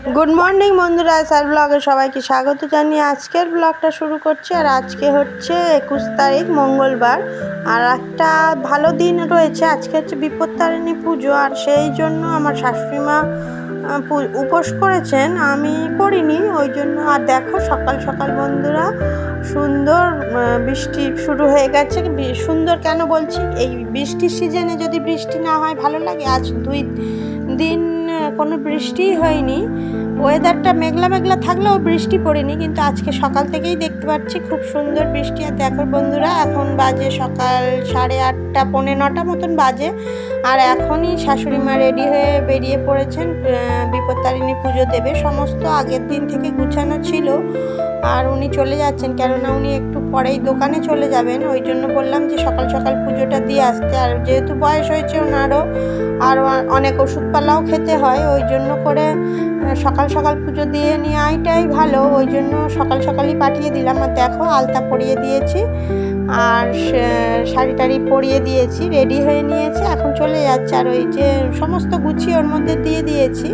Good morning বন্ধুরা, sir ব্লগে সবাইকে স্বাগত জানিয়ে আজকের ব্লগটা শুরু করছি। আর আজকে হচ্ছে 21 তারিখ মঙ্গলবার, আর একটা ভালো দিন রয়েছে। আজকে হচ্ছে বিপত্তারিণী পুজো, আর সেই জন্য আমার শাশুড়ি মা উপোস করেছেন, আমি করিনি ওই জন্য। আর দেখো সকাল সকাল বন্ধুরা সুন্দর বৃষ্টি শুরু হয়ে গেছে। সুন্দর কেন বলছি, এই বৃষ্টির সিজনে যদি বৃষ্টি না হয় ভালো লাগে। আজ 2 দিন কোনো বৃষ্টিই হয়নি, ওয়েদারটা মেঘলা মেঘলা থাকলেও বৃষ্টি পড়েনি, কিন্তু আজকে সকাল থেকেই দেখতে পাচ্ছি খুব সুন্দর বৃষ্টি। আর দেখো বন্ধুরা, এখন বাজে সকাল 8:30 পৌনে 9টা মতন বাজে, আর এখনই শাশুড়ি মা রেডি হয়ে বেরিয়ে পড়েছেন বিপত্তারিণী পুজো দেবে। সমস্ত আগের দিন থেকে গুছানো ছিল, আর উনি চলে যাচ্ছেন, কেননা উনি একটু পরেই দোকানে চলে যাবেন। ওই জন্য বললাম যে সকাল সকাল পুজোটা দিয়ে আসতে। আর যেহেতু বয়স হয়েছে ওনারও, আর অনেক ওষুধপালাও খেতে হয়, ওই জন্য করে সকাল সকাল পুজো দিয়ে নিয়ে আইটাই ভালো। ওই জন্য সকাল সকালই পাঠিয়ে দিলাম। আর দেখো আলতা পরিয়ে দিয়েছি, আর শাড়ি টাড়ি পরিয়ে দিয়েছি, রেডি হয়ে নিয়েছি, এখন চলে যাচ্ছে। আর ওই যে সমস্ত গুছিয়ে ওর মধ্যে দিয়ে দিয়েছি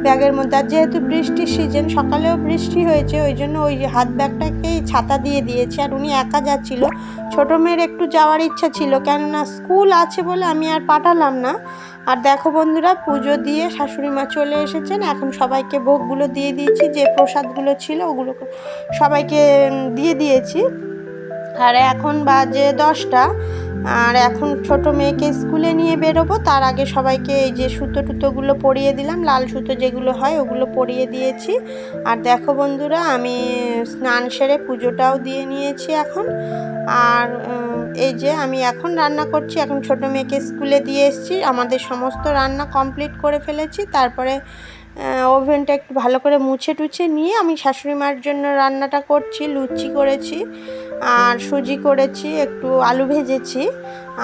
ব্যাগের মধ্যে। আর যেহেতু বৃষ্টির সিজন, সকালেও বৃষ্টি হয়েছে, ওই জন্য ওই হাত ব্যাগটাকেই ছাতা দিয়ে দিয়েছি। আর উনি একা যাচ্ছিল, ছোটো মেয়ের একটু যাওয়ার ইচ্ছা ছিল, কেননা স্কুল আছে বলে আমি আর পাঠালাম না। আর দেখো বন্ধুরা, পুজো দিয়ে শাশুড়ি মা চলে এসেছেন। এখন সবাইকে ভোগগুলো দিয়ে দিয়েছি, যে প্রসাদগুলো ছিল ওগুলো সবাইকে দিয়ে দিয়েছি। আর এখন বাজে 10টা, আর এখন ছোট মেয়েকে স্কুলে নিয়ে বেরোবো। তার আগে সবাইকে এই যে সুতো টুতোগুলো পরিয়ে দিলাম, লাল সুতো যেগুলো হয় ওগুলো পরিয়ে দিয়েছি। আর দেখো বন্ধুরা, আমি স্নান সেরে পুজোটাও দিয়ে নিয়েছি এখন। আর এই যে আমি এখন রান্না করছি, এখন ছোট মেয়েকে স্কুলে দিয়ে এসেছি, আমাদের সমস্ত রান্না কমপ্লিট করে ফেলেছি। তারপরে ওভেনটা একটু ভালো করে মুছে টুছে নিয়ে আমি শাশুড়ি মার জন্য রান্নাটা করছি। লুচি করেছি, আর সুজি করেছি, একটু আলু ভেজেছি,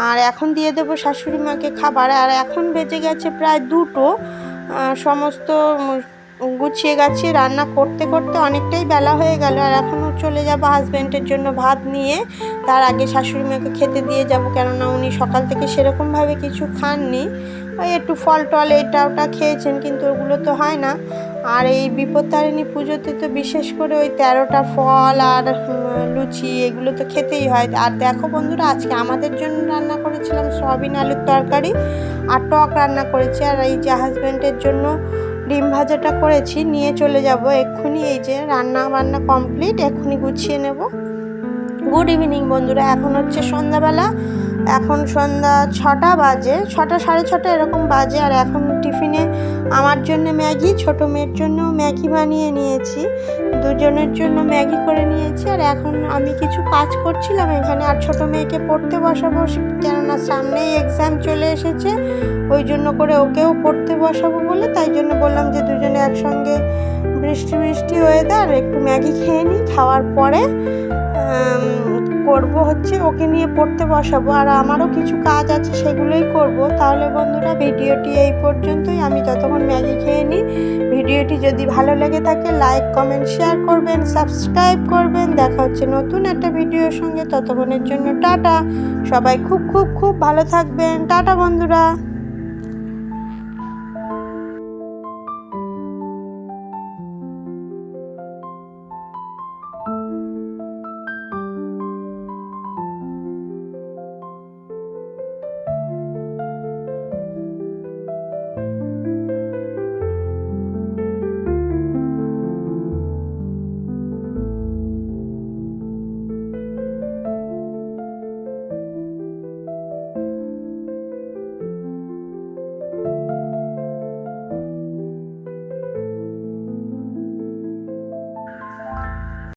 আর এখন দিয়ে দেবো শাশুড়ি মাকে খাবার। আর এখন বেজে গেছে প্রায় 2টো, সমস্ত গুছিয়ে গেছি, রান্না করতে করতে অনেকটাই বেলা হয়ে গেল। আর এখনও চলে যাব হাজব্যান্ডের জন্য ভাত নিয়ে, তার আগে শাশুড়ি মাকে খেতে দিয়ে যাব, কেননা উনি সকাল থেকে সেরকমভাবে কিছু খাননি, ওই একটু ফল টল এটা ওটা খেয়েছেন, কিন্তু ওগুলো তো হয় না। আর এই বিপত্তারিণী পুজোতে তো বিশেষ করে ওই 13টা ফল আর লুচি এগুলো তো খেতেই হয়। আর দেখো বন্ধুরা, আজকে আমাদের জন্য রান্না করেছিলাম সয়াবিন আলুর তরকারি, আর টক রান্না করেছি। আর এই যে হাজব্যান্ডের জন্য ডিম ভাজাটা করেছি, নিয়ে চলে যাব এক্ষুনি। এই যে রান্না বান্না কমপ্লিট, এক্ষুনি গুছিয়ে নেব। গুড ইভিনিং বন্ধুরা, এখন হচ্ছে সন্ধ্যাবেলা, এখন সন্ধ্যা 6টা বাজে, 6টা 6:30 এরকম বাজে। আর এখন টিফিনে আমার জন্য ম্যাগি, ছোটো মেয়ের জন্য ম্যাগি বানিয়ে নিয়েছি, দুজনের জন্য ম্যাগি করে নিয়েছি। আর এখন আমি কিছু কাজ করছিলাম এখানে, আর ছোটো মেয়েকে পড়তে বসাবো, কেননা সামনেই এক্সাম চলে এসেছে, ওই জন্য করে ওকেও পড়তে বসাবো বলে, তাই জন্য বললাম যে দুজনে একসঙ্গে বৃষ্টি বৃষ্টি ওয়েদার একটু ম্যাগি খেয়ে নিই, খাওয়ার পরে করব হচ্ছে ওকে নিয়ে পড়তে বসাবো। আর আমারও কিছু কাজ আছে, সেগুলোই করব। তাহলে বন্ধুরা, ভিডিওটি এই পর্যন্তই। আমি ততক্ষণ ম্যাগি খেয়ে নিই। ভিডিওটি যদি ভালো লেগে থাকে লাইক কমেন্ট শেয়ার করবেন, সাবস্ক্রাইব করবেন। দেখা হচ্ছে নতুন একটা ভিডিওর সঙ্গে, ততক্ষণের জন্য টাটা। সবাই খুব খুব খুব ভালো থাকবেন। টাটা বন্ধুরা।